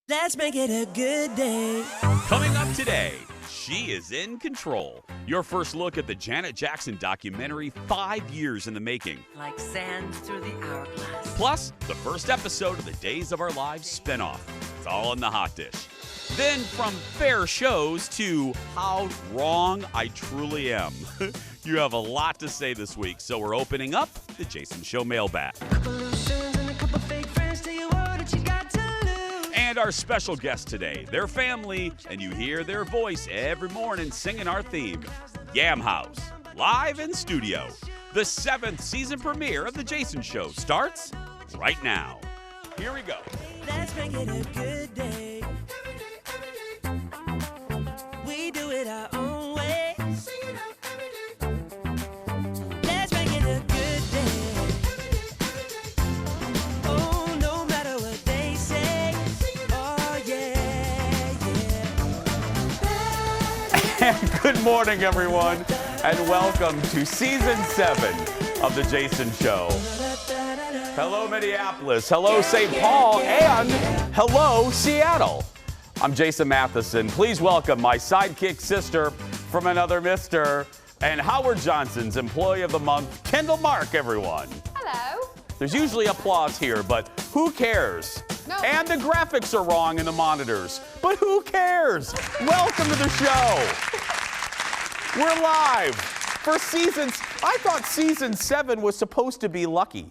Let's make it a good day. Coming up today, she is in control. Your first look at the Janet Jackson documentary, 5 years in the making. Like sand through the hourglass. Plus, the first episode of the Days of Our Lives spinoff. It's all in the hot dish. Then from fair shows to how wrong I truly am. You have a lot to say this week, so we're opening up the Jason Show Mailbag. And our special guest today, their family, and you hear their voice every morning singing our theme, Yam House, live in studio. The 7th season premiere of The Jason Show starts right now. Here we go. Let's make it a good day. We do it our own way. Let's make it a good day. Oh, no matter what they say. Oh, yeah, yeah. And good morning, everyone, and welcome to season 7 of The Jason Show. Hello, Minneapolis. Hello, St. Paul. And hello, Seattle. I'm Jason Matheson. Please welcome my sidekick sister from another mister and Howard Johnson's Employee of the Month, Kendall Mark, everyone. Hello. There's usually applause here, but who cares? No. And the graphics are wrong in the monitors, but who cares? Welcome to the show. We're live for seasons. I thought season 7 was supposed to be lucky.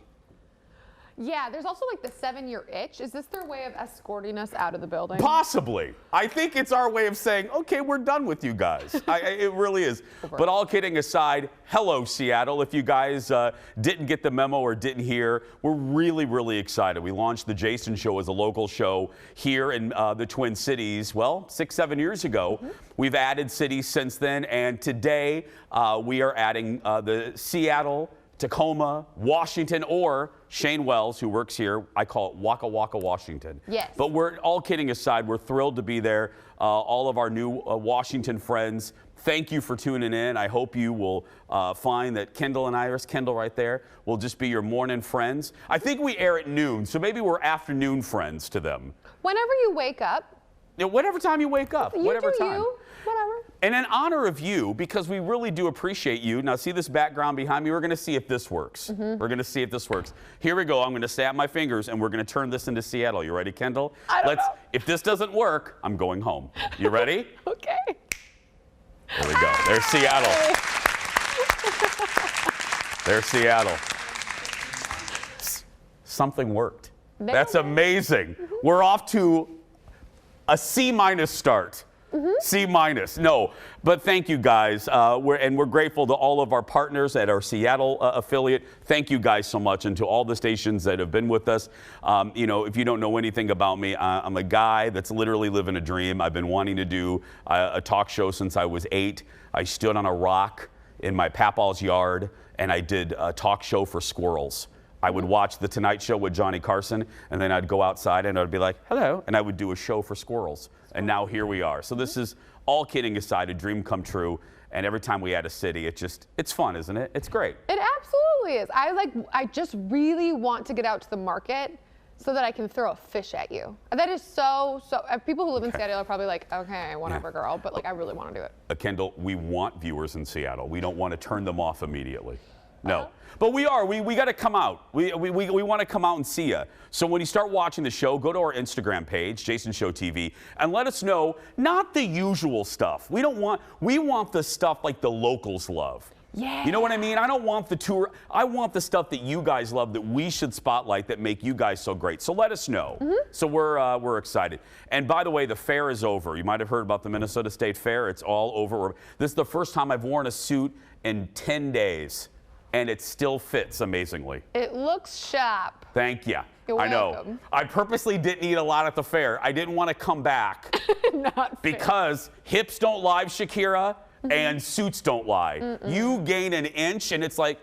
Yeah, there's also like the 7-year itch. Is this their way of escorting us out of the building? Possibly. I think it's our way of saying, okay, we're done with you guys. It really is. But all kidding aside, hello, Seattle. If you guys didn't get the memo or didn't hear, we're really, really excited. We launched The Jason Show as a local show here in the Twin Cities, well, 6-7 years ago. Mm-hmm. We've added cities since then, and today we are adding the Seattle, Tacoma, Washington, or Shane Wells, who works here. I call it Waka Waka, Washington. Yes. But we're all kidding aside, we're thrilled to be there. All of our new Washington friends, thank you for tuning in. I hope you will find that Kendall and Iris, Kendall right there, will just be your morning friends. I think we air at noon, so maybe we're afternoon friends to them. Whenever you wake up. Yeah, whatever time you wake up. Whatever time. Whatever. And in honor of you, because we really do appreciate you. Now, see this background behind me? We're going to see if this works. Mm-hmm. We're going to see if this works. Here we go. I'm going to snap my fingers, and we're going to turn this into Seattle. You ready, Kendall? I don't know. If this doesn't work, I'm going home. You ready? Okay. There we go. There's Seattle. There's Seattle. Something worked. That's amazing. Mm-hmm. We're off to a C- start. Mm-hmm. C-. No, but thank you guys. We're grateful to all of our partners at our Seattle affiliate. Thank you guys so much, and to all the stations that have been with us. You know, if you don't know anything about me, I'm a guy that's literally living a dream. I've been wanting to do a talk show since I was 8. I stood on a rock in my papaw's yard, and I did a talk show for squirrels. I would watch The Tonight Show with Johnny Carson, and then I'd go outside and I'd be like, hello, and I would do a show for squirrels. And now here we are. So this is, all kidding aside, a dream come true. And every time we add a city, it's fun, isn't it? It's great. It absolutely is. I just really want to get out to the market so that I can throw a fish at you. That is so, people who live in Seattle are probably like, okay, whatever, girl. But like, I really want to do it. Kendall, we want viewers in Seattle. We don't want to turn them off immediately. No. But we are. We got to come out. We want to come out and see you. So when you start watching the show, go to our Instagram page, Jason Show TV, and let us know, not the usual stuff. We want the stuff like the locals love. Yeah. You know what I mean? I don't want the tour. I want the stuff that you guys love that we should spotlight that make you guys so great. So let us know. Mm-hmm. So we're excited. And by the way, the fair is over. You might have heard about the Minnesota State Fair. It's all over. This is the first time I've worn a suit in 10 days. And it still fits amazingly. It looks sharp. Thank you. You're I know. welcome. I purposely didn't eat a lot at the fair. I didn't want to come back. Not fair. Because hips don't lie, Shakira, and suits don't lie. Mm-mm. You gain an inch and it's like,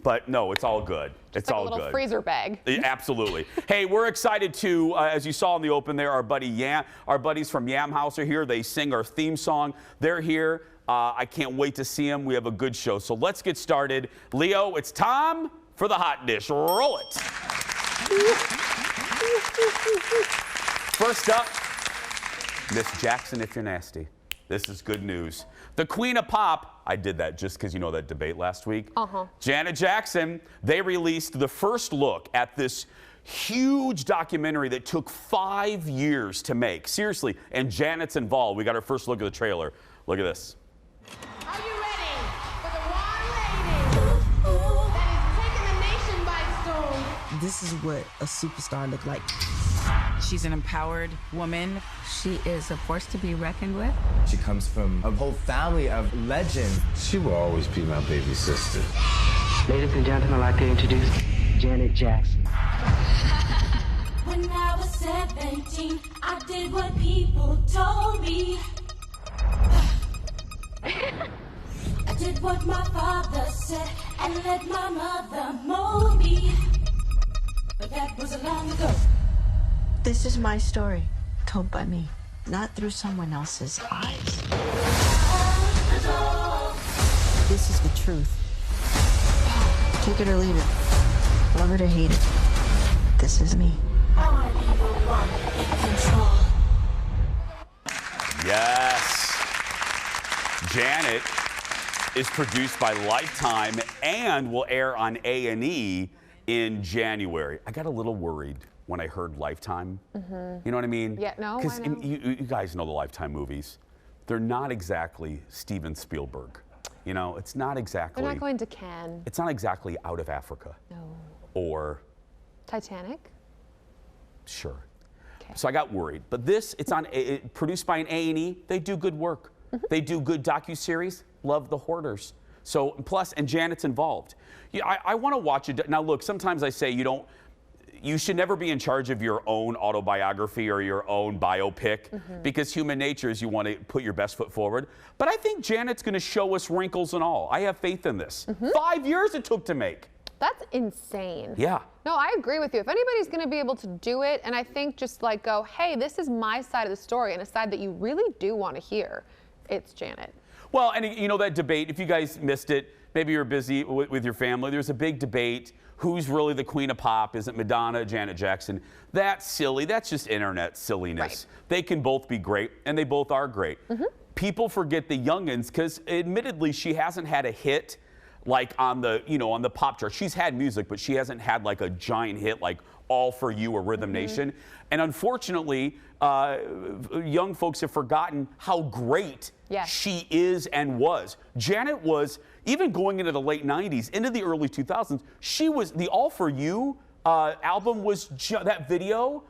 but no, it's all good. It's like all a little good. Freezer bag. Absolutely. Hey, we're excited to, as you saw in the open there, our buddies from Yam House are here. They sing our theme song. They're here. I can't wait to see them. We have a good show. So let's get started. Leo, it's time for the hot dish. Roll it. First up, Miss Jackson, if you're nasty. This is good news. The Queen of Pop, I did that just because you know that debate last week. Janet Jackson, they released the first look at this huge documentary that took 5 years to make. Seriously, and Janet's involved. We got our first look at the trailer. Look at this. Are you ready for the one lady that is taking the nation by storm? This is what a superstar looked like. She's an empowered woman. She is a force to be reckoned with. She comes from a whole family of legends. She will always be my baby sister. Ladies and gentlemen, I'd like to introduce Janet Jackson. When I was 17, I did what people told me. I did what my father said and let my mother mold me. But that was a long ago. This is my story, told by me, not through someone else's eyes. This is the truth. Take it or leave it. Love it or hate it. This is me. Yes. Janet is produced by Lifetime and will air on A&E in January. I got a little worried when I heard Lifetime. You know what I mean? Yeah, no, I Because know. you guys know the Lifetime movies. They're not exactly Steven Spielberg. You know, it's not exactly. They're not going to Cannes. It's not exactly Out of Africa. No. Or. Titanic? Sure. Okay. So I got worried. But this, it's on produced by an A&E. They do good work. They do good docuseries. Love The Hoarders. So plus, and Janet's involved. Yeah, I want to watch it. Now look, sometimes I say you should never be in charge of your own autobiography or your own biopic because human nature is you want to put your best foot forward. But I think Janet's going to show us wrinkles and all. I have faith in this. 5 years it took to make. That's insane. Yeah. No, I agree with you. If anybody's going to be able to do it, and I think just like go, hey, this is my side of the story and a side that you really do want to hear, it's Janet. Well, and you know that debate, if you guys missed it, maybe you're busy with your family, there's a big debate. Who's really the Queen of Pop? Is it Madonna, Janet Jackson? That's silly. That's just internet silliness. Right. They can both be great, and they both are great. People forget the youngins because admittedly she hasn't had a hit like on the, on the pop chart. She's had music, but she hasn't had like a giant hit like All For You or Rhythm Nation. And unfortunately, young folks have forgotten how great she is and was. Janet was, even going into the late 90s, into the early 2000s, she was, the All For You album was, that video,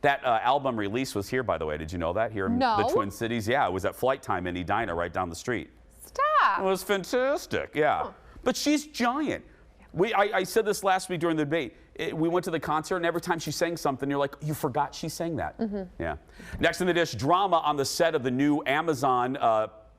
that album release was here, by the way. Did you know that? Here in the Twin Cities? Yeah, it was at Flight Time in Edina, right down the street. Stop. It was fantastic, yeah. Huh. But she's giant. I said this last week during the debate. We went to the concert, and every time she sang something, you're like, you forgot she sang that. Yeah. Next in the dish, drama on the set of the new Amazon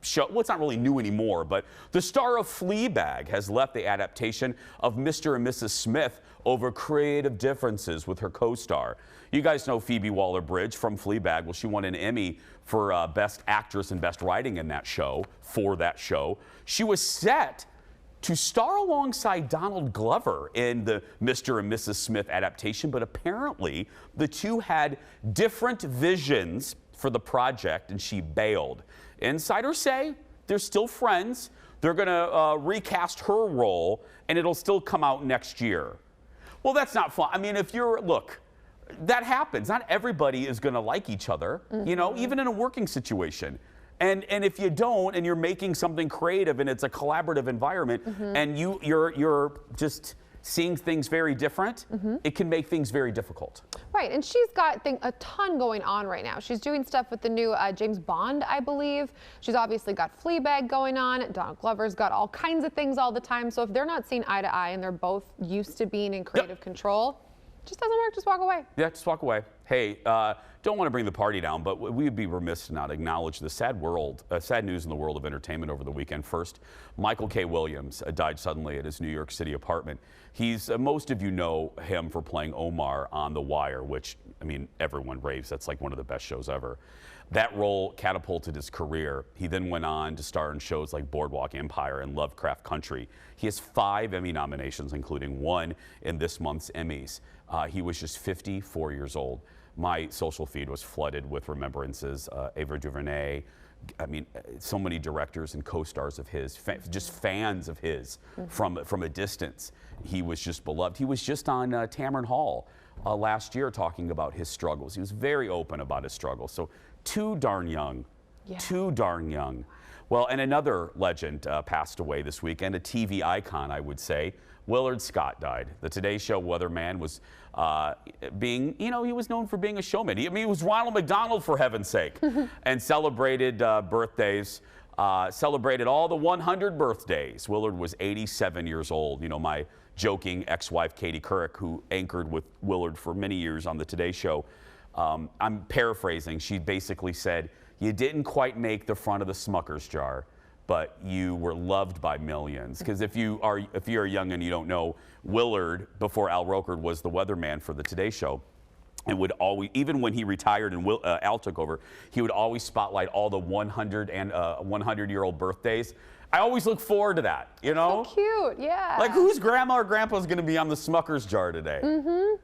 show. Well, it's not really new anymore, but the star of Fleabag has left the adaptation of Mr. and Mrs. Smith over creative differences with her co-star. You guys know Phoebe Waller-Bridge from Fleabag. Well, she won an Emmy for Best Actress and Best Writing in that show, for that show. She was set to star alongside Donald Glover in the Mr. and Mrs. Smith adaptation, but apparently the two had different visions for the project, and she bailed. Insiders say they're still friends. They're going to recast her role, and it'll still come out next year. Well, that's not fun. I mean, look, that happens. Not everybody is going to like each other, even in a working situation. And if you don't, and you're making something creative, and it's a collaborative environment, and you're just seeing things very different, it can make things very difficult. Right, and she's got a ton going on right now. She's doing stuff with the new James Bond, I believe. She's obviously got Fleabag going on. Donald Glover's got all kinds of things all the time. So if they're not seeing eye to eye and they're both used to being in creative control, it just doesn't work. Just walk away. Yeah, just walk away. Hey, don't want to bring the party down, but we would be remiss to not acknowledge the sad news in the world of entertainment over the weekend. First, Michael K. Williams died suddenly at his New York City apartment. He's, most of you know him for playing Omar on The Wire, which, I mean, everyone raves. That's like one of the best shows ever. That role catapulted his career. He then went on to star in shows like Boardwalk Empire and Lovecraft Country. He has 5 Emmy nominations, including 1 in this month's Emmys. He was just 54 years old. My social feed was flooded with remembrances. Ava DuVernay, I mean, so many directors and co-stars of his, just fans of his from a distance. He was just beloved. He was just on Tamron Hall last year talking about his struggles. He was very open about his struggles. So too darn young, too darn young. Well, and another legend passed away this weekend, a TV icon, I would say. Willard Scott died. The Today Show weatherman was he was known for being a showman. He was Ronald McDonald, for heaven's sake, and celebrated birthdays, celebrated all the 100 birthdays. Willard was 87 years old. You know, my joking ex-wife, Katie Couric, who anchored with Willard for many years on the Today Show, I'm paraphrasing. She basically said, "You didn't quite make the front of the Smucker's jar, but you were loved by millions." Because if you're young and you don't know, Willard, before Al Roker, was the weatherman for the Today Show, and would always, even when he retired and Al took over, he would always spotlight all the 100-year-old birthdays. I always look forward to that, you know? So cute, yeah. Like, whose grandma or grandpa is going to be on the Smucker's jar today?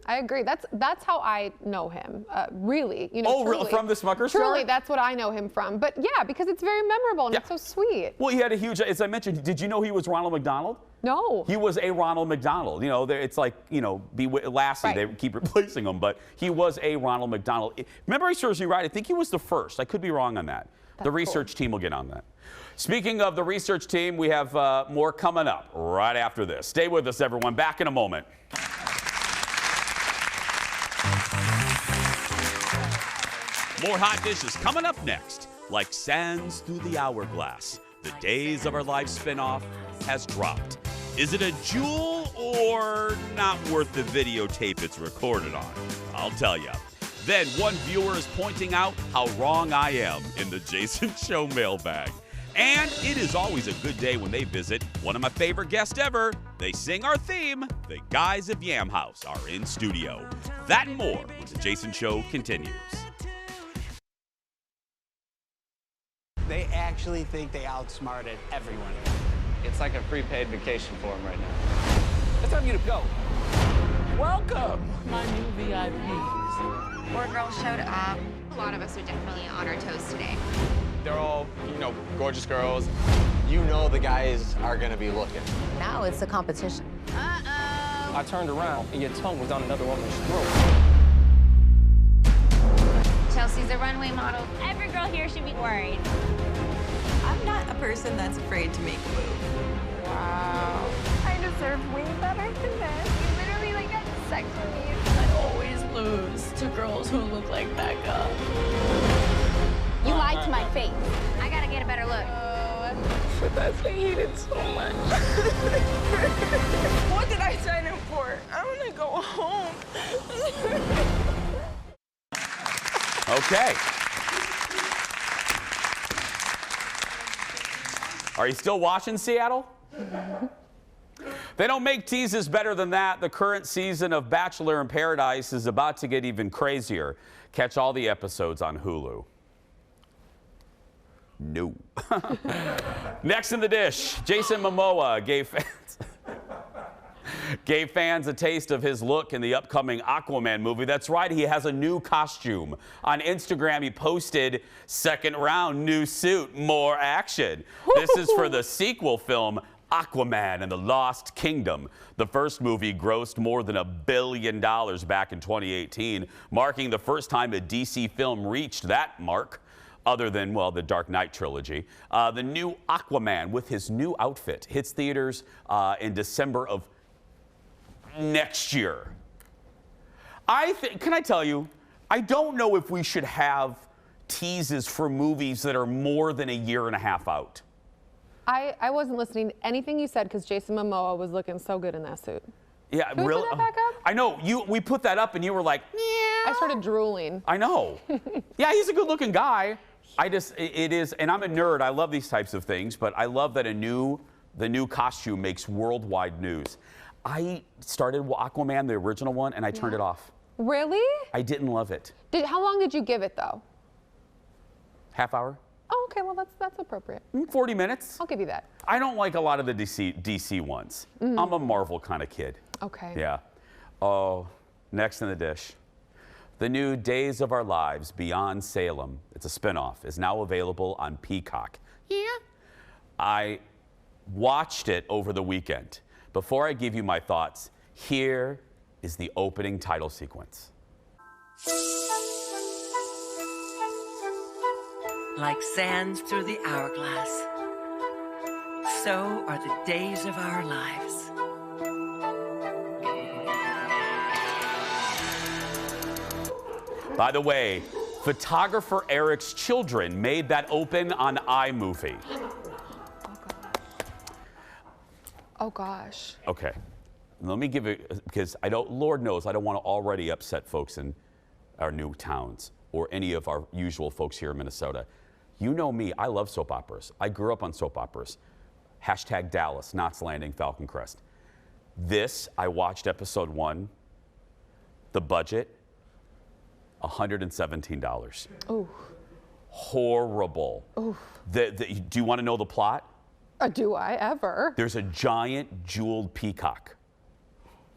I agree. That's how I know him, really. You know, Oh, truly. from the Smucker's Truly, jar? that's what I know him from. But yeah, because it's very memorable and it's so sweet. Well, he had a huge, as I mentioned, did you know he was Ronald McDonald? No. He was a Ronald McDonald. You know, it's like, you know, Lassie, Right. they keep replacing him, but he was a Ronald McDonald. Memory serves me right, I think he was the first. I could be wrong on that. The research team will get on that. Speaking of the research team, we have more coming up right after this. Stay with us, everyone. Back in a moment. More hot dishes coming up next. Like sands through the hourglass, the Days of Our Lives spinoff has dropped. Is it a jewel or not worth the videotape it's recorded on? I'll tell you. Then one viewer is pointing out how wrong I am in the Jason Show mailbag. And it is always a good day when they visit one of my favorite guests ever. They sing our theme. The guys of Yam House are in studio. That and more when the Jason Show continues. They actually think they outsmarted everyone. It's like a prepaid vacation for them right now. It's time for you to go. Welcome, my new VIPs. More girls showed up. A lot of us are definitely on our toes today. They're all, gorgeous girls. You know the guys are gonna be looking. Now it's a competition. I turned around and your tongue was on another woman's throat. Chelsea's a runway model. Every girl here should be worried. I'm not a person that's afraid to make a move. Wow. I deserve way better than this. You literally had sex with me. I always lose to girls who look like Becca. You lied to my face. I gotta get a better look. But that's I hate it so much. What did I sign up for? I want to go home. Okay. Are you still watching, Seattle? They don't make teases better than that. The current season of Bachelor in Paradise is about to get even crazier. Catch all the episodes on Hulu. No. Next in the dish, Jason Momoa gave fans a taste of his look in the upcoming Aquaman movie. That's right, he has a new costume. On Instagram, he posted, "Second round, new suit, more action." This is for the sequel film, Aquaman and the Lost Kingdom. The first movie grossed more than $1 billion back in 2018, marking the first time a DC film reached that mark. Other than, well, the Dark Knight trilogy. The new Aquaman with his new outfit hits theaters in December of next year. Can I tell you, I don't know if we should have teases for movies that are more than a year and a half out. I wasn't listening to anything you said because Jason Momoa was looking so good in that suit. Yeah, Can we really. put that back up? I know we put that up and you were like, yeah. I started drooling. I know. Yeah, he's a good-looking guy. It is, and I'm a nerd. I love these types of things, but I love that the new costume makes worldwide news. I started Aquaman, the original one, and I turned it off. Really? I didn't love it. How long did you give it though? Half hour. Oh, okay. Well, that's appropriate. 40 minutes. I'll give you that. I don't like a lot of the DC ones. I'm a Marvel kind of kid. Okay. Yeah. Oh, next in the dish. The new Days of Our Lives Beyond Salem, it's a spinoff, is now available on Peacock. Yeah. I watched it over the weekend. Before I give you my thoughts, here is the opening title sequence. Like sands through the hourglass, so are the days of our lives. By the way, photographer Eric's children made that open on iMovie. Oh gosh. Okay, let me give it, because Lord knows I don't want to already upset folks in our new towns or any of our usual folks here in Minnesota. You know me, I love soap operas. I grew up on soap operas. Hashtag Dallas, Knots Landing, Falcon Crest. This, I watched episode 1, the budget, $117. Ooh. Horrible. Ooh. Do you want to know the plot? Do I ever? There's a giant jeweled peacock.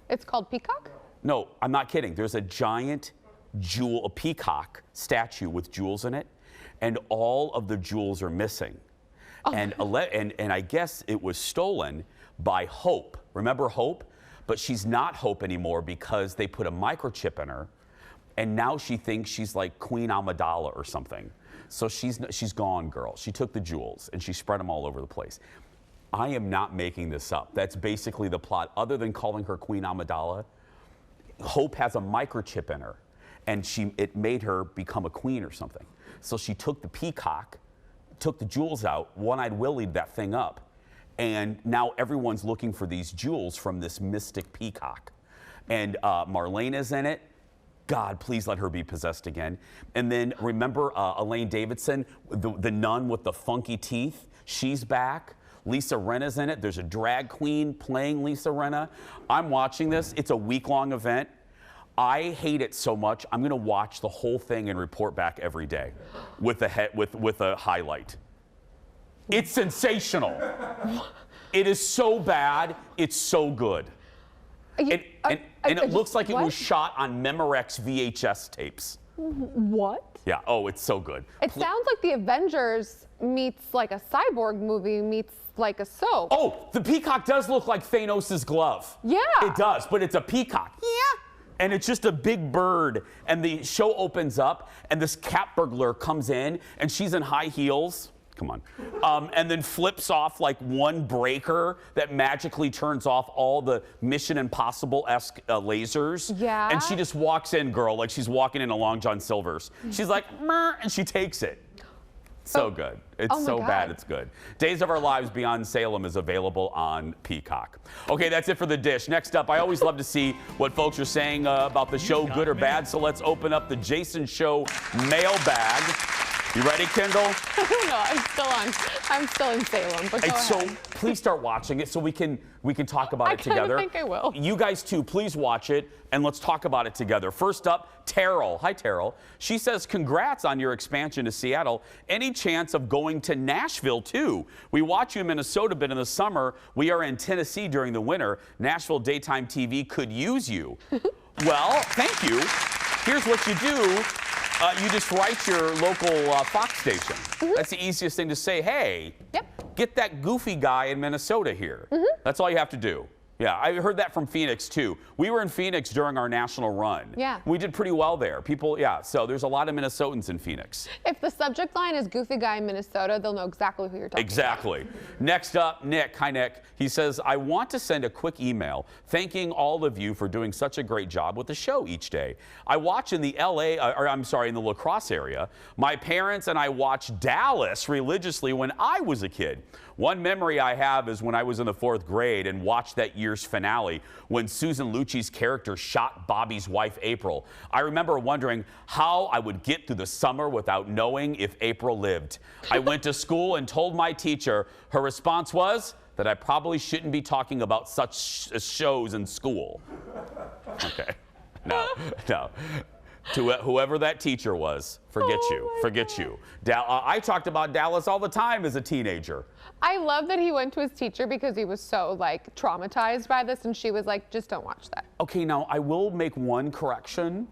It's called Peacock? No, I'm not kidding. There's a giant a peacock statue with jewels in it, and all of the jewels are missing. Oh. And I guess it was stolen by Hope. Remember Hope? But she's not Hope anymore because they put a microchip in her, and now she thinks she's like Queen Amidala or something. So she's gone, girl. She took the jewels and she spread them all over the place. I am not making this up. That's basically the plot. Other than calling her Queen Amidala, Hope has a microchip in her, and it made her become a queen or something. So she took the peacock, took the jewels out, One-Eyed Willie'd that thing up, and now everyone's looking for these jewels from this mystic peacock. And Marlene is in it. God, please let her be possessed again. And then remember Elaine Davidson, the nun with the funky teeth? She's back. Lisa Rinna's in it. There's a drag queen playing Lisa Rinna. I'm watching this. It's a week-long event. I hate it so much. I'm going to watch the whole thing and report back every day with a highlight. It's sensational. It is so bad. It's so good. And it looks like it was shot on Memorex VHS tapes. What? Yeah. Oh, it's so good. It sounds like the Avengers meets like a cyborg movie meets like a soap. Oh, the peacock does look like Thanos' glove. Yeah. It does, but it's a peacock. Yeah. And it's just a big bird. And the show opens up, and this cat burglar comes in, and she's in high heels. Come on. And then flips off like one breaker that magically turns off all the Mission Impossible-esque lasers. Yeah. And she just walks in, girl, like she's walking into Long John Silver's. She's like, "Meh," and she takes it. So good. It's so bad, it's good. Days of Our Lives Beyond Salem is available on Peacock. Okay, that's it for the dish. Next up, I always love to see what folks are saying about the show, good or bad. So let's open up the Jason Show mailbag. You ready, Kendall? No, I'm still in Salem, but go ahead. So please start watching it so we can talk about it together. I think I will. You guys too, please watch it and let's talk about it together. First up, Terrell. Hi, Terrell. She says, congrats on your expansion to Seattle. Any chance of going to Nashville too? We watch you in Minnesota, but in the summer, we are in Tennessee during the winter. Nashville Daytime TV could use you. Well, thank you. Here's what you do. You just write your local Fox station. That's the easiest thing to say. Hey, get that goofy guy in Minnesota here. That's all you have to do. Yeah, I heard that from Phoenix too. We were in Phoenix during our national run. Yeah. We did pretty well there. People, yeah, so there's a lot of Minnesotans in Phoenix. If the subject line is goofy guy in Minnesota, they'll know exactly who you're talking about. Exactly. Next up, Nick. Hi, Nick. He says, I want to send a quick email thanking all of you for doing such a great job with the show each day. I watch in the in the La Crosse area. My parents and I watched Dallas religiously when I was a kid. One memory I have is when I was in the 4th grade and watched that year's finale when Susan Lucci's character shot Bobby's wife, April. I remember wondering how I would get through the summer without knowing if April lived. I went to school and told my teacher. Her response was that I probably shouldn't be talking about such shows in school. Okay. No. To whoever that teacher was, forget you. I talked about Dallas all the time as a teenager. I love that he went to his teacher because he was so like traumatized by this, and she was like, just don't watch that. Okay, now I will make one correction.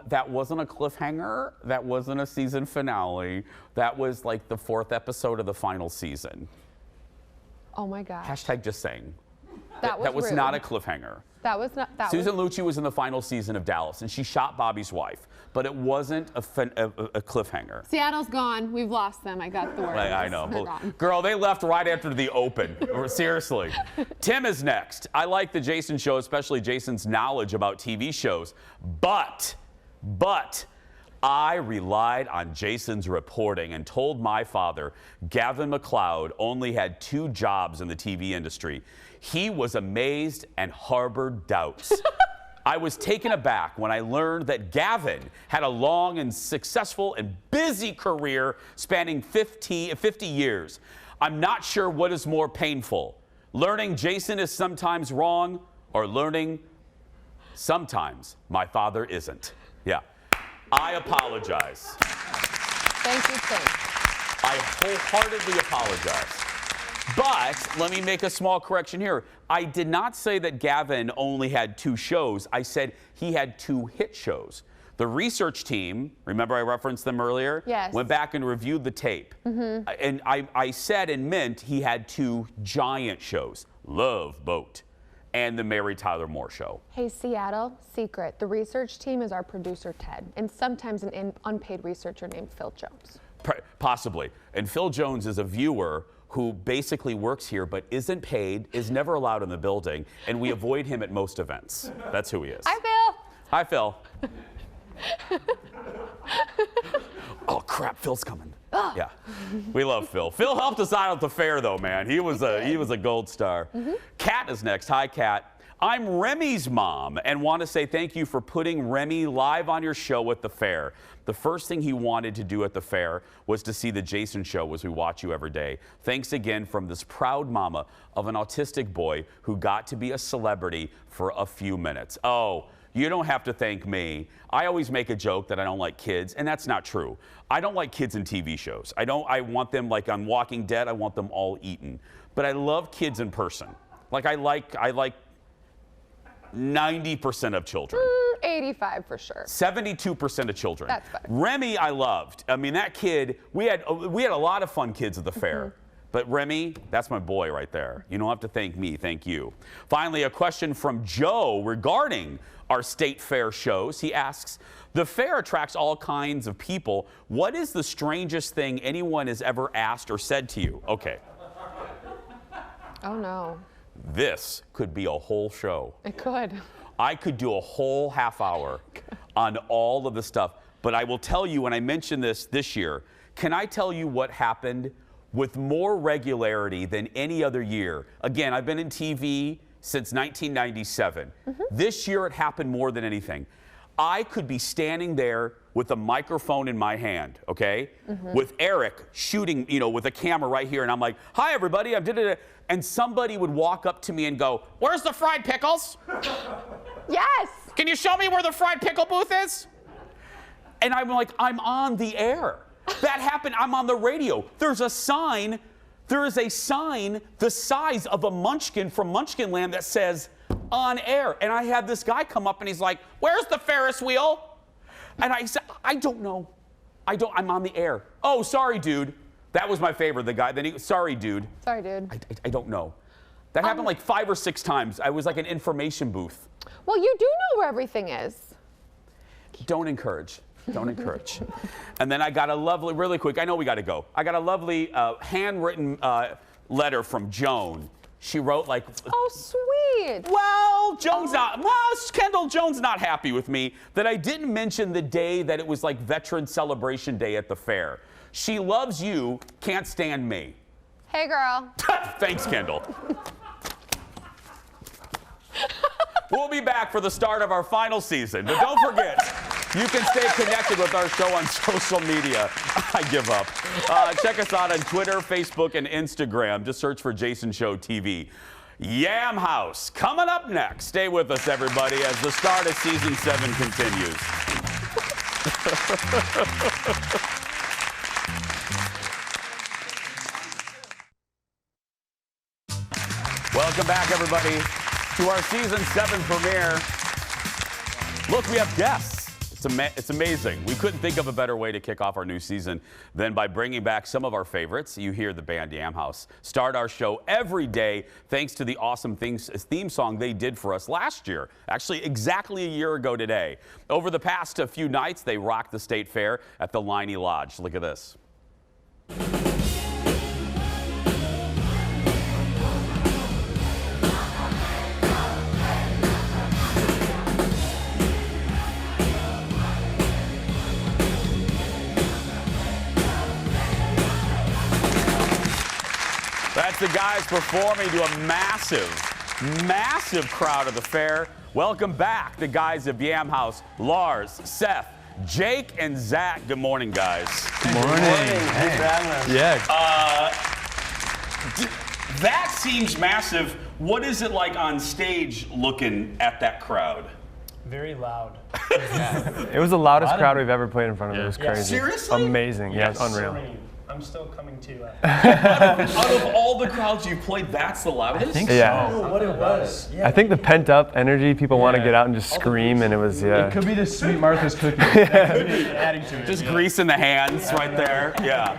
That wasn't a cliffhanger. That wasn't a season finale. That was like the 4th episode of the final season. Oh my gosh. Hashtag just saying. That was rude. Not a cliffhanger. That was not. Susan Lucci was in the final season of Dallas, and she shot Bobby's wife, but it wasn't a cliffhanger. Seattle's gone. We've lost them. I got the word. I know. They're gone. Girl, they left right after the open. Seriously. Tim is next. I like the Jason show, especially Jason's knowledge about TV shows, but I relied on Jason's reporting and told my father Gavin MacLeod only had 2 jobs in the TV industry. He was amazed and harbored doubts. I was taken aback when I learned that Gavin had a long and successful and busy career spanning 50 years. I'm not sure what is more painful, learning Jason is sometimes wrong or learning sometimes my father isn't. Yeah. I apologize. Thank you, Tim. I wholeheartedly apologize. But let me make a small correction here. I did not say that Gavin only had 2 shows. I said he had 2 hit shows. The research team, remember I referenced them earlier? Yes. Went back and reviewed the tape. Mm-hmm. And I said and meant he had 2 giant shows, Love Boat and the Mary Tyler Moore Show. Hey, Seattle, secret. The research team is our producer, Ted, and sometimes an unpaid researcher named Phil Jones. Possibly. And Phil Jones is a viewer who basically works here but isn't paid, is never allowed in the building, and we avoid him at most events. That's who he is. Hi, Phil. Hi, Phil. Oh, crap, Phil's coming. Oh. Yeah, we love Phil. Phil helped us out at the fair, though, man. He was a gold star. Mm-hmm. Kat is next. Hi, Kat. I'm Remy's mom and want to say thank you for putting Remy live on your show at the fair. The first thing he wanted to do at the fair was to see the Jason show as we watch you every day. Thanks again from this proud mama of an autistic boy who got to be a celebrity for a few minutes. Oh, you don't have to thank me. I always make a joke that I don't like kids, and that's not true. I don't like kids in TV shows. I want them like on Walking Dead, I want them all eaten. But I love kids in person. Like I like 90% of children. 85 for sure. 72% of children. That's better. Remy, I loved. I mean, that kid, we had a lot of fun kids at the fair. Mm-hmm. But Remy, that's my boy right there. You don't have to thank me, thank you. Finally, a question from Joe regarding our state fair shows. He asks, the fair attracts all kinds of people. What is the strangest thing anyone has ever asked or said to you? Okay. Oh, no. This could be a whole show. It could. I could do a whole half hour on all of the stuff. But I will tell you, when I mention this year, can I tell you what happened with more regularity than any other year? Again, I've been in TV since 1997. Mm-hmm. This year it happened more than anything. I could be standing there with a microphone in my hand, okay? Mm-hmm. With Eric shooting, with a camera right here, and I'm like, hi everybody, I'm da-da-da. And somebody would walk up to me and go, where's the fried pickles? Yes! Can you show me where the fried pickle booth is? And I'm like, I'm on the air. That happened, I'm on the radio. There is a sign the size of a Munchkin from Munchkinland that says, on air. And I had this guy come up and he's like, where's the Ferris wheel? And I said, I don't know. I'm on the air. Oh, sorry, dude. That was my favorite, the guy. Sorry, dude. Sorry, dude. I don't know. That happened like 5 or 6 times. I was like an information booth. Well, you do know where everything is. Don't encourage. Don't encourage. And then I got a lovely, really quick, I know we got to go. I got a lovely handwritten letter from Joan. She wrote like... Oh, sweet. Well, Kendall Jones not happy with me that I didn't mention the day that it was like Veteran Celebration Day at the fair. She loves you, can't stand me. Hey, girl. Thanks, Kendall. We'll be back for the start of our final season, but don't forget, you can stay connected with our show on social media. I give up. Check us out on Twitter, Facebook, and Instagram. Just search for Jason Show TV. Yam House coming up next. Stay with us, everybody, as the start of season 7 continues. Welcome back, everybody, to our season 7 premiere. Look, we have guests. It's amazing. We couldn't think of a better way to kick off our new season than by bringing back some of our favorites. You hear the band Yam House start our show every day thanks to the awesome theme song they did for us last year. Actually, exactly a year ago today. Over the past few nights, they rocked the State Fair at the Liney Lodge. Look at this. That's the guys performing to a massive crowd at the fair. Welcome back, the guys of Yam House, Lars, Seth, Jake, and Zach. Good morning, guys. Good morning. Thanks for having us. Yeah. That seems massive. What is it like on stage looking at that crowd? Very loud. It was the loudest crowd we've ever played in front of. It was crazy. Seriously? Amazing. Yeah, it's unreal. I'm still coming to. Out of all the crowds you've played, that's the loudest? I think I don't know what it was. Yeah. I think the pent up energy, people want to get out and just scream, and it was, It could be the Sweet Martha's cookie. That could be adding to it. Just grease in the hands right there. Yeah.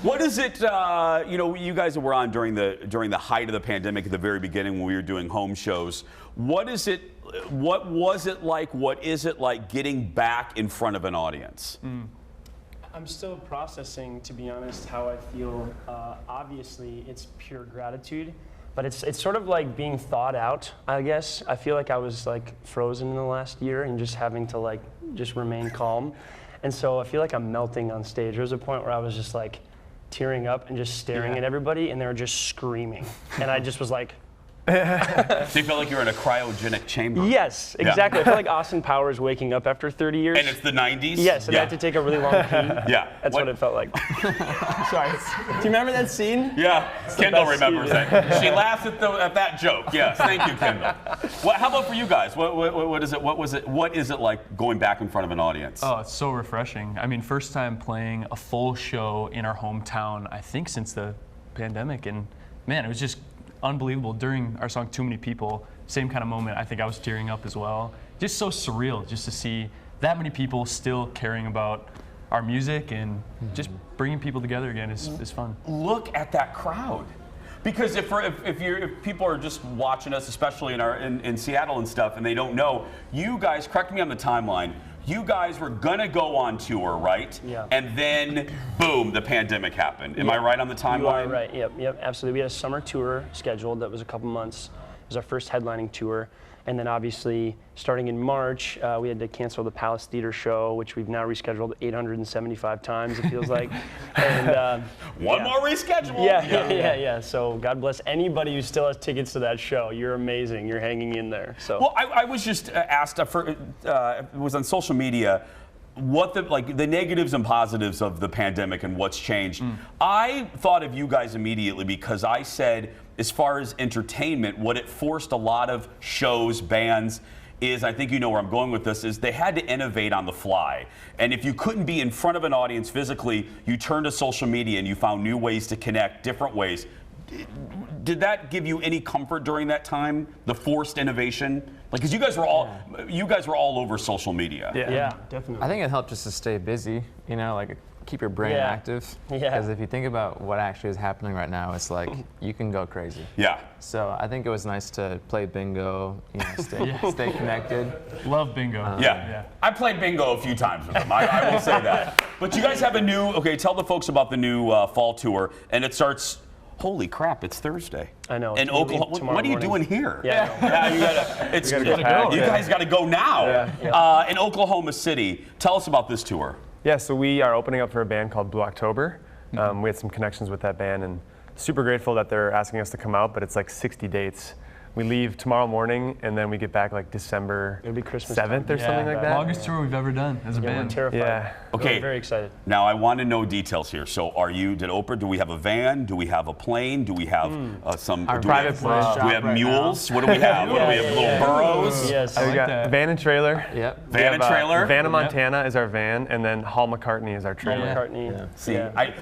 What is it, you guys were on during the height of the pandemic at the very beginning when we were doing home shows. What was it like getting back in front of an audience? I'm still processing, to be honest, how I feel. Obviously, it's pure gratitude, but it's sort of like being thawed out, I guess. I feel like I was like frozen in the last year and just having to like just remain calm. And so I feel like I'm melting on stage. There was a point where I was just like tearing up and just staring at everybody, and they were just screaming. And I just was like, So you felt like you were in a cryogenic chamber? Yes, exactly. I feel like Austin Powers waking up after 30 years. And it's the 90s? Yes, and I had to take a really long pee. Yeah. That's what it felt like. Sorry. Do you remember that scene? Yeah, Kendall remembers it. She laughs at that joke. Yes, thank you, Kendall. How about for you guys? What is it like going back in front of an audience? Oh, it's so refreshing. I mean, first time playing a full show in our hometown, I think since the pandemic, and man, it was just unbelievable. During our song Too Many People, same kind of moment. I think I was tearing up as well. Just so surreal just to see that many people still caring about our music and just bringing people together again is fun. Look at that crowd. Because if people are just watching us, especially in Seattle and stuff, and they don't know, you guys, correct me on the timeline, you guys were gonna go on tour, right? Yeah. And then, boom, the pandemic happened. Am I right on the timeline? You are right. Yep, absolutely. We had a summer tour scheduled that was a couple months. It was our first headlining tour. And then obviously, starting in March, we had to cancel the Palace Theater show, which we've now rescheduled 875 times, it feels like. And One more reschedule. Yeah. So God bless anybody who still has tickets to that show. You're amazing. You're hanging in there. So. Well, I was just asked, it was on social media, what the negatives and positives of the pandemic and what's changed. I thought of you guys immediately because I said, as far as entertainment, what it forced a lot of shows, bands, is, I think you know where I'm going with this, is they had to innovate on the fly. And if you couldn't be in front of an audience physically, you turned to social media and you found new ways to connect, different ways. Did that give you any comfort during that time, the forced innovation? Like, because you guys were all over social media. Yeah, definitely. I think it helped just to stay busy, like keep your brain active. Because if you think about what actually is happening right now, it's like you can go crazy. Yeah. So I think it was nice to play bingo, stay connected. Love bingo. I played bingo a few times with them. I will say that. But you guys have a new. Okay, tell the folks about the new fall tour, and it starts. Holy crap! It's Thursday. I know. In Oklahoma. What are you doing here? Yeah. You guys got to go now. In Oklahoma City. Tell us about this tour. Yeah, so we are opening up for a band called Blue October. We had some connections with that band, and super grateful that they're asking us to come out, but it's like 60 dates. We leave tomorrow morning, and then we get back like December 7th or something like that. Longest tour we've ever done as a band. We're terrified. Yeah. Okay. We're very excited. Now I want to know details here. So do we have a van? Do we have a plane? Do we have some private plane? Do we have mules? What do we have? What do we have? Little burros? Yes. We got van and trailer. Yep. Van and trailer? Vanna Montana is our van, and then Hall McCartney is our trailer. McCartney. See,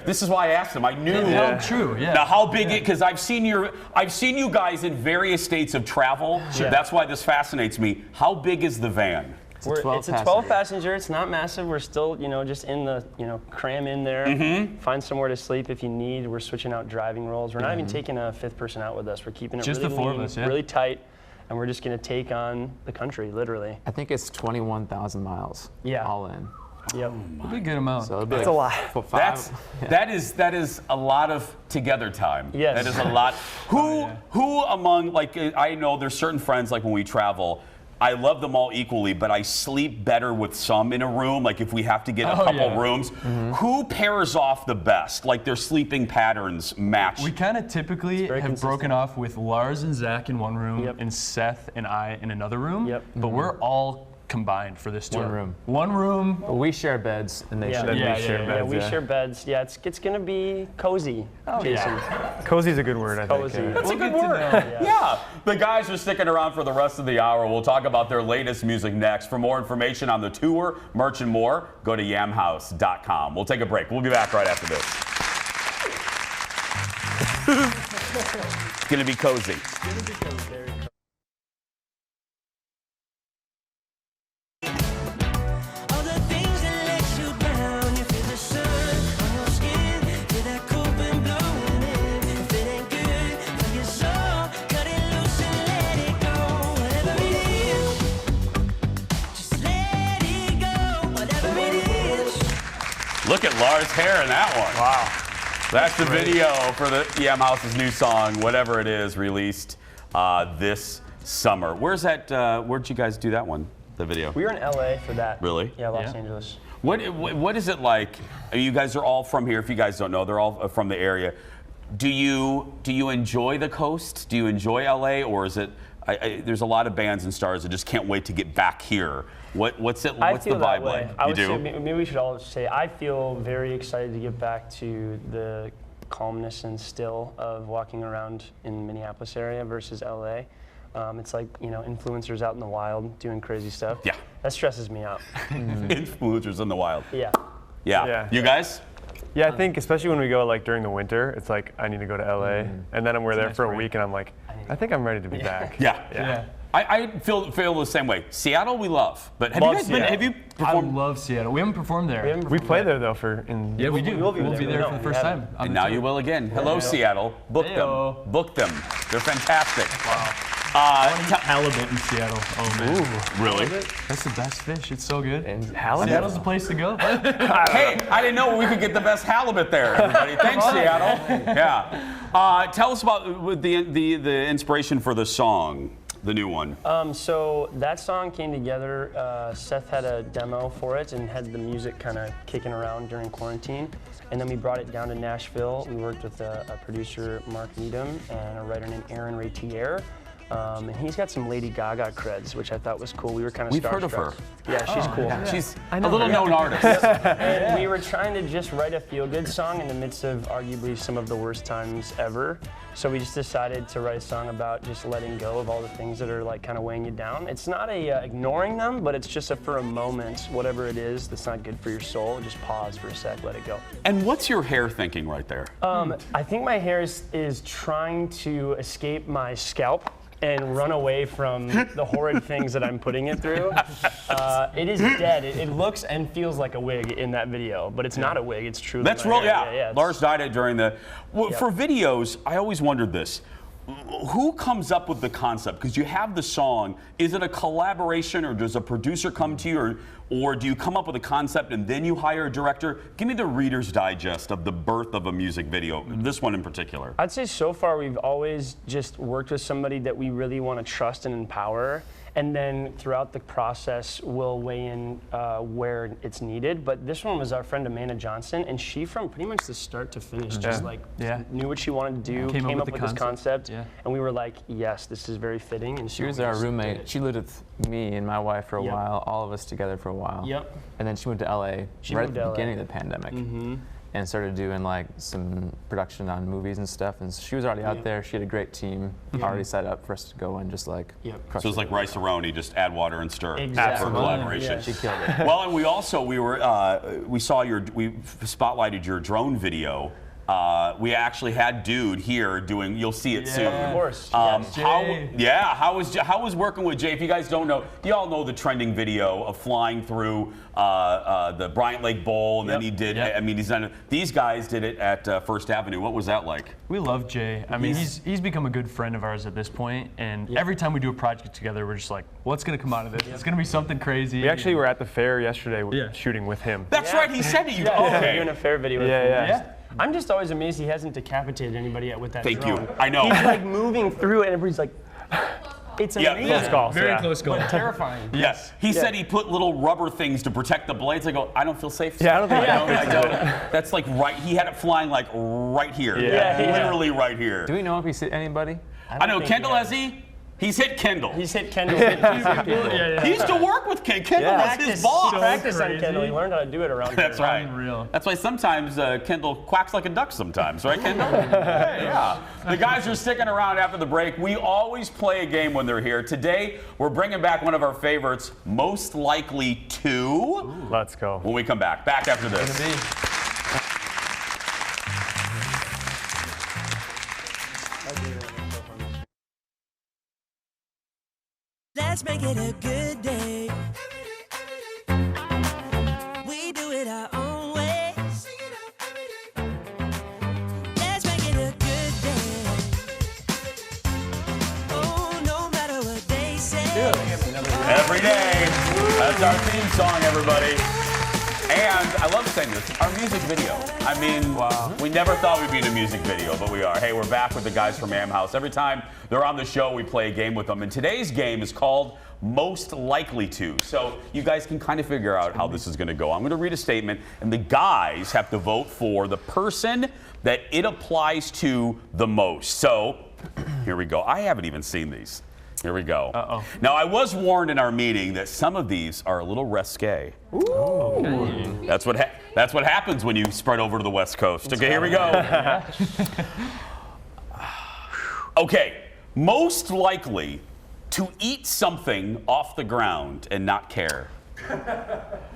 this is why I asked him. I knew. True. Yeah. Now, how big? Because I've seen you guys in various states of travel. Yeah. That's why this fascinates me. How big is the van? It's a 12 passenger. It's not massive. We're still, just in the, cram in there. Find somewhere to sleep if you need. We're switching out driving roles. We're not even taking a fifth person out with us. We're keeping it just really the four lean, of us, yeah. really tight, and we're just going to take on the country, literally. I think it's 21,000 miles. Yeah. All in. Yep. It'll be a good amount. So it'll be That's a lot. That is a lot of together time. Yes. That is a lot. Who among, like, I know there's certain friends, like when we travel, I love them all equally, but I sleep better with some in a room. Like if we have to get a couple rooms, who pairs off the best? Like their sleeping patterns match. We kind of typically have broken off with Lars and Zach in one room and Seth and I in another room. Yep. But we're all combined for this tour. One room. One room. We share beds, and they share beds. Yeah, we share beds. Yeah, it's going to be cozy, Jason. Cozy's a good word, I think. Cozy. That's a good word. Yeah. The guys are sticking around for the rest of the hour. We'll talk about their latest music next. For more information on the tour, merch, and more, go to yamhouse.com. We'll take a break. We'll be back right after this. It's going to be cozy. Look at Lars' hair in that one. Wow. That's the video for the Yam House's new song, Whatever It Is, released this summer. Where'd you guys do that one, the video? We were in LA for that. Really? Yeah, Los Angeles. What is it like? You guys are all from here. If you guys don't know, they're all from the area. Do you enjoy the coast? Do you enjoy LA, or is it? There's a lot of bands and stars that just can't wait to get back here. What's the vibe like? You do? Maybe we should all say I feel very excited to get back to the calmness and still of walking around in the Minneapolis area versus LA. It's like, influencers out in the wild doing crazy stuff. Yeah. That stresses me out. Influencers in the wild. Yeah. You guys? Yeah, I think especially when we go like during the winter, it's like I need to go to LA, and then we're there for a week, and I'm like, I think I'm ready to be back. Yeah. I feel the same way. Seattle, we love, but have you performed? I love Seattle. We haven't performed there. We play there though Yeah, we do. We'll be there for the first time. And now you will again. Hello, Seattle. Book them. They're fantastic. Wow. I want to eat halibut in Seattle. Oh man. Ooh, really? That's the best fish. It's so good. And halibut? Seattle's the place to go. Hey, I didn't know we could get the best halibut there, everybody. Thanks, Seattle. Yeah. Tell us about the inspiration for the song, the new one. So that song came together. Seth had a demo for it and had the music kind of kicking around during quarantine. And then we brought it down to Nashville. We worked with a producer, Mark Needham, and a writer named Aaron Ray-Tier. And he's got some Lady Gaga creds, which I thought was cool. We were kind of We've heard of her. Yeah, she's cool. Yeah. She's a little known artist. And we were trying to just write a feel-good song in the midst of arguably some of the worst times ever. So we just decided to write a song about just letting go of all the things that are like kind of weighing you down. It's not ignoring them, but it's just for a moment, whatever it is that's not good for your soul, just pause for a sec, let it go. And what's your hair thinking right there? I think my hair is trying to escape my scalp and run away from the horrid things that I'm putting it through. It is dead. It looks and feels like a wig in that video, but it's not a wig. It's truly. That's real. Yeah. Lars dyed it during the. For videos, I always wondered this. Who comes up with the concept? Because you have the song. Is it a collaboration, or does a producer come to you, or do you come up with a concept and then you hire a director? Give me the Reader's Digest of the birth of a music video, this one in particular. I'd say so far we've always just worked with somebody that we really want to trust and empower. And then throughout the process, we'll weigh in where it's needed. But this one was our friend Amanda Johnson, and she, from pretty much the start to finish, just like knew what she wanted to do, came up with this concept, and we were like, yes, this is very fitting. And she was our roommate. She lived with me and my wife for a while, all of us together for a while. Yep. And then she went to LA right at the beginning of the pandemic. And started doing like some production on movies and stuff. And she was already out there. She had a great team already set up for us to go and just like crush So it's like rice-a-roni, just add water and stir Exactly. for collaboration. Yeah, she killed it. Well, and we spotlighted your drone video. We actually had Dude here doing. You'll see it soon. Of course. How was working with Jay? If you guys don't know, you all know the trending video of flying through the Bryant Lake Bowl, and then he did. I mean, these guys did it at First Avenue. What was that like? We love Jay. I mean, he's become a good friend of ours at this point, and every time we do a project together, we're just like, what's gonna come out of this? It's gonna be something crazy. We actually were at the fair yesterday shooting with him. That's right. He said it. We're doing a fair video with him. Yeah. I'm just always amazed he hasn't decapitated anybody yet with that Thank drone. you. I know. He's like moving through it, and everybody's like, it's amazing. Close calls. Very close call. Terrifying. Yes. He said he put little rubber things to protect the blades. I go, I don't feel safe. Yeah, I don't think I don't. That's like right. He had it flying like right here. Literally right here. Do we know if he's hit anybody? I know. Kendall, has he? He's hit Kendall. He's hit Kendall. He used to work with Kendall. Kendall was his boss. Practice on Kendall. He learned how to do it around here. That's right. Unreal. That's why sometimes Kendall quacks like a duck sometimes, right, Kendall? Yeah. The guys are sticking around after the break. We always play a game when they're here. Today, we're bringing back one of our favorites, Most Likely To. Let's go. When we come back. Back after this. Let's make it a good day. We do it our own way. Let's make it a good day. Oh, no matter what they say. Every day. That's our theme song, everybody. And I love saying this, our music video. I mean, we never thought we'd be in a music video, but we are. Hey, we're back with the guys from Yam House. Every time they're on the show, we play a game with them. And today's game is called Most Likely To. So you guys can kind of figure out how this is going to go. I'm going to read a statement, and the guys have to vote for the person that it applies to the most. So here we go. I haven't even seen these. Here we go. Now, I was warned in our meeting that some of these are a little risque. Ooh. Okay. That's what happens when you spread over to the West Coast. Okay, here we go. Okay, most likely to eat something off the ground and not care.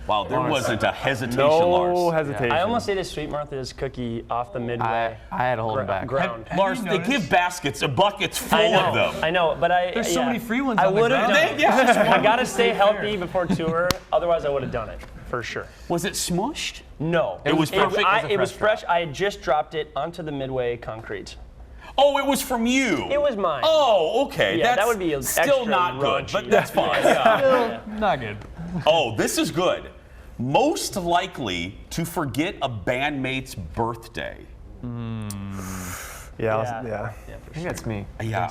Wow, there wasn't a hesitation, Lars. No hesitation. I almost ate a Sweet Martha's cookie off the midway. I had to hold it back. Ground. Lars, they give baskets, buckets full of them. I know, but There's so many free ones I on the would have ground. done it. I gotta stay healthy before tour, otherwise I would have done it for sure. Was it smushed? No, It was perfect. It was fresh. I had just dropped it onto the midway concrete. Oh, it was from you. It was mine. Oh, okay. Yeah, That's that would be still extra not good, raunchy. but that's fine. Yeah. Not good. Oh, this is good. Most likely to forget a bandmate's birthday. Yeah. I think that's me. Yeah,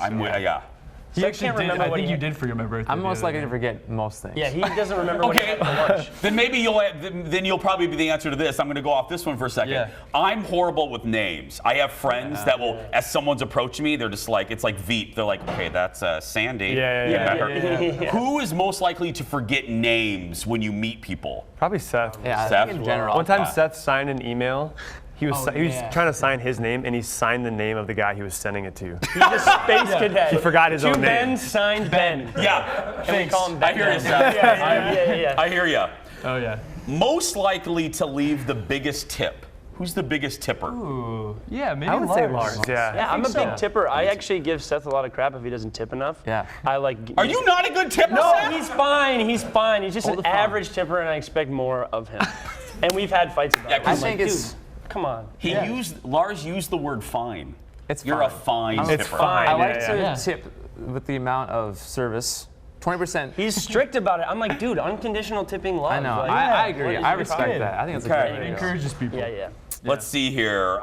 I can't remember I what think he you did for your birthday. I'm most likely to forget most things. Yeah, he doesn't remember what he had for lunch. Then maybe you'll probably be the answer to this. I'm going to go off this one for a second. Yeah. I'm horrible with names. I have friends that will, as someone's approaching me, they're just like, it's like Veep. They're like, okay, that's Sandy. Yeah. Who is most likely to forget names when you meet people? Probably Seth. Yeah, I Seth? think in general. One time Seth signed an email. He was trying to sign his name, and he signed the name of the guy he was sending it to. He's a space cadet. He forgot his own name. Ben signed Ben. Yeah. And we call him Ben. I hear you, Seth. Yeah. I hear you. Oh, yeah. Most likely to leave the biggest tip. Who's the biggest tipper? Ooh. Yeah, maybe I would say Lars. Yeah, I'm a big tipper. I actually give Seth a lot of crap if he doesn't tip enough. Yeah. Are you not a good tipper, No, Seth? he's fine. He's fine. He's just an average tipper, and I expect more of him. And we've had fights about it. I think it's. Come on. Lars used the word fine. You're a fine tipper. It's fine. I like to tip with the amount of service. 20%. He's strict about it. I'm like, dude, unconditional tipping love. I know. Like, I agree. I respect that. I think it's a great It idea. encourages people. Yeah. Let's see here.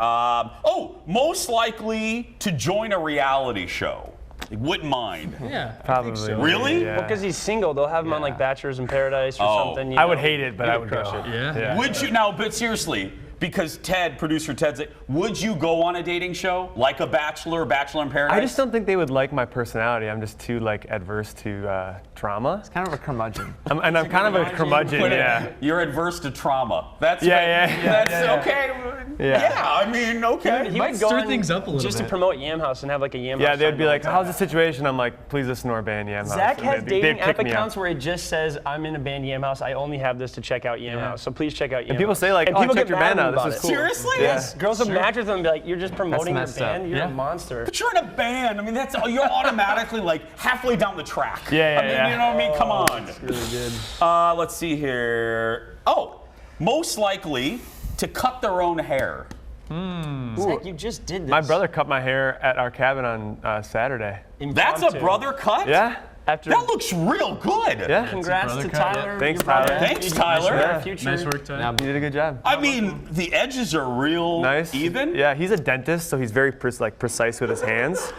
Most likely to join a reality show. Wouldn't mind. Yeah, Probably. so. Really? Yeah. Well, because he's single, they'll have him on like Bachelors in Paradise or Oh. something. You I would know. hate it, but You I would crush go. it. Yeah. Would you now? But seriously, because producer Ted's like, would you go on a dating show like a Bachelor in Paradise? I just don't think they would like my personality. I'm just too like adverse to trauma. It's kind of a curmudgeon. I'm kind of a curmudgeon. Put it- Yeah. You're adverse to trauma. That's Yeah, right. yeah. That's Yeah. okay. Yeah. Yeah, I mean, okay. He Might would go stir on things up a little just bit. to promote Yam House and have like a Yam House. Yeah, they'd sign be all like, the time. "How's the situation?" I'm like, "Please listen to our band, Yam House." Zach And has they'd dating pick app me up. accounts where it just says, "I'm in a band Yam House. I only have this to check out Yam House. So please check out Yam House." And people say like, And "Oh, I people checked get your mad band at out. me This about is it. cool." Seriously? Yes. Girls will match with them and be like, "You're just promoting your messed up. band. You're Yeah. a monster." But you're in a band. I mean, you're automatically like halfway down the track. Yeah, I mean, yeah. you know what I mean? Come on. It's really good. Let's see here. Oh, most likely to cut their own hair. Zach, you just did this. My brother cut my hair at our cabin on Saturday. That's a Impromptu. brother cut? Yeah. After That looks real good. Yeah. congrats to brother cut, Tyler. Thanks, your brother. Tyler. Thanks, Tyler. Your Yeah. future. Nice work, Ty. Now, You did a good job. I mean, the edges are real Nice. even. Yeah, he's a dentist, so he's very precise with his hands.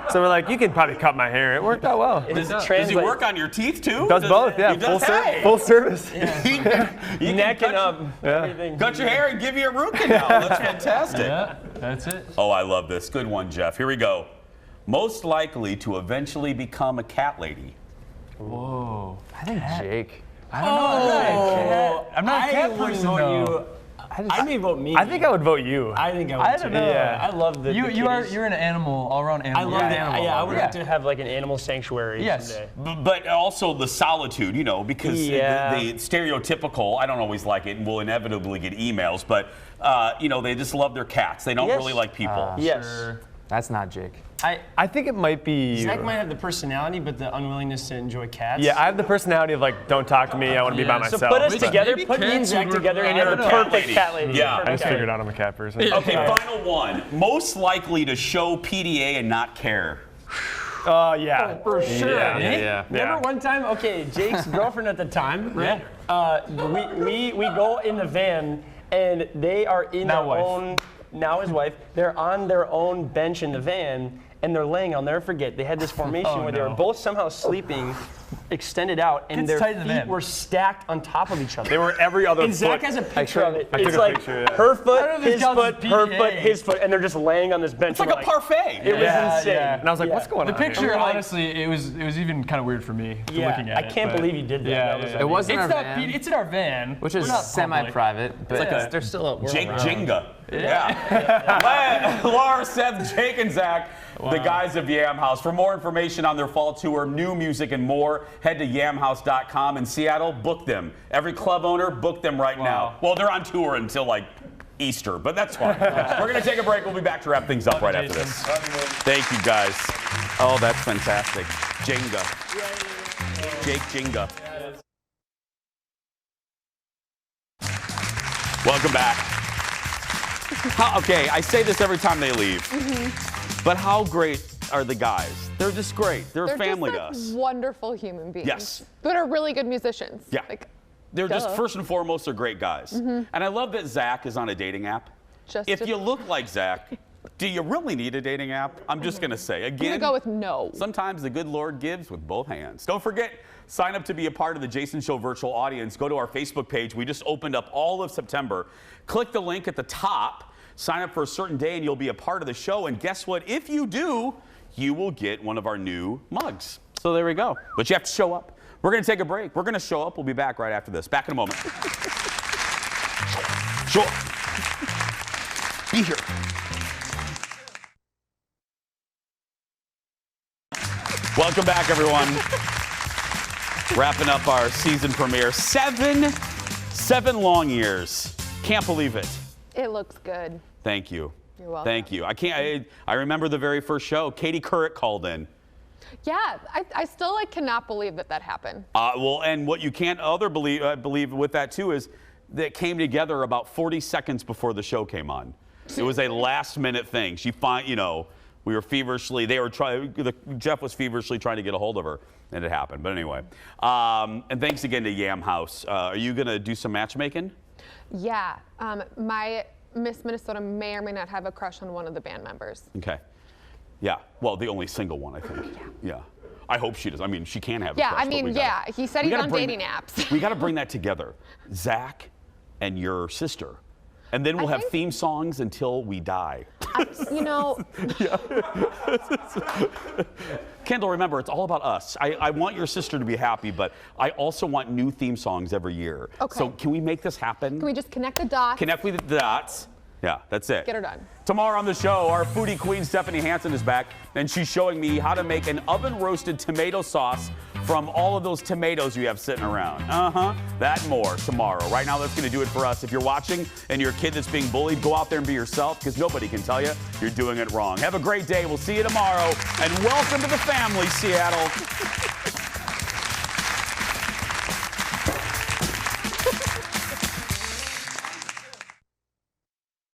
So we're like, you can probably cut my hair. It worked out well. Does it Does he translate? work on your teeth too? Does both, yeah. He does? Hey. Full service. He can Neck cut and up. Yeah. Everything. Cut your hair and give you a root canal. That's fantastic. Yeah, that's it. Oh, I love this. Good one, Jeff. Here we go. Most likely to eventually become a cat lady. Whoa. I think Jake. I don't know. I'm not a cat person, though. I may vote me. I think I would vote you. I think I would I too. don't know. Yeah. I love the You're an animal, all-around animal. I love that. animal. Yeah, I would lover. like to have like an animal sanctuary Yes. someday. But also the solitude, you know, because Yeah. the stereotypical, I don't always like it and will inevitably get emails, but, you know, they just love their cats. They don't Yes. really like people. Yes. That's not Jake. I think it might be you. Zach might have the personality, but the unwillingness to enjoy cats. Yeah, I have the personality of like, don't talk to me. I want to be by Yeah. So myself. put us but together, maybe put me and cats Zach would work together, and well. you're the I don't know. perfect Cat cat lady. lady. Yeah. Perfect I just cat figured lady. out I'm a cat person. Okay, final one. Most likely to show PDA and not care. Yeah. For sure. Yeah. Remember one time? Okay, Jake's girlfriend at the time, right? We go in the van, and they are in Now their wife. own. Now his wife. They're on their own bench in the van, and they're laying. I'll never forget. They had this formation where they were both somehow sleeping, extended out, and Gets their tight in the feet van. were stacked on top of each other. They were every other And Zach foot. has a picture of it. I took It's a like picture, yeah. her I foot, don't know if his this counts as foot, her PDA. foot, his foot, and they're just laying on this bench. It's like We're a parfait. It was insane. And I was like, what's going The on? picture, here? honestly, it was even kind of weird for me looking at I it. can't but- believe you did that. Yeah, That was yeah. It wasn't It's our not. van, It's in our van, which is We're not semi-private, but they're still at work. Jake Jenga. Yeah. Laura, Seth, Jake, and Zach, the guys of Yam House. For more information on their fall tour, new music, and more, head to yamhouse.com. In Seattle, book them. Every club owner, book them right now. Well, they're on tour until like Easter, but that's fine. We're going to take a break. We'll be back to wrap things up right after this. Thank you, guys. Oh, that's fantastic. Jenga. Jake Jenga. Welcome back. Okay, I say this every time they leave, but how great are the guys? They're just great. They're family just, to like, us. wonderful human beings. Yes. But are really good musicians. Yeah. Like, They're just, duh. first and foremost, they're great guys. And I love that Zach is on a dating app. If you look like Zach, do you really need a dating app? I'm just going to say, I'm again, gonna go with no. sometimes the good Lord gives with both hands. Don't forget, sign up to be a part of the Jason Show virtual audience. Go to our Facebook page. We just opened up all of September. Click the link at the top. Sign up for a certain day and you'll be a part of the show. And guess what? If you do, you will get one of our new mugs. So there we go. But you have to show up. We're going to take a break. We're going to show up. We'll be back right after this. Back in a moment. Sure. Be here. Welcome back, everyone. Wrapping up our season premiere. Seven long years. Can't believe it. It looks good. Thank you. You're welcome. Thank you. I remember the very first show. Katie Couric called in. Yeah, I still cannot believe that happened. Well, and what you can't believe with that too is that it came together about 40 seconds before the show came on. It was a last minute thing. We were feverishly, Jeff was feverishly trying to get a hold of her, and it happened. But anyway, and thanks again to Yam House. Are you gonna do some matchmaking? Yeah, my Miss Minnesota may or may not have a crush on one of the band members. Okay. Yeah. Well, the only single one, I think. Yeah. I hope she does. I mean, she can have a Yeah, crush, I mean, but yeah. He said he's on dating apps. We got to bring that together. Zach and your sister. And then we'll have theme songs until we die. You know. Kendall, remember, it's all about us. I want your sister to be happy, but I also want new theme songs every year. Okay. So can we make this happen? Can we just connect the dots? Connect with the dots. Yeah, that's it. Get her done. Tomorrow on the show, our foodie queen, Stephanie Hansen, is back, and she's showing me how to make an oven-roasted tomato sauce from all of those tomatoes you have sitting around. That and more tomorrow. Right now, that's going to do it for us. If you're watching and you're a kid that's being bullied, go out there and be yourself, because nobody can tell you you're doing it wrong. Have a great day. We'll see you tomorrow, and welcome to the family, Seattle.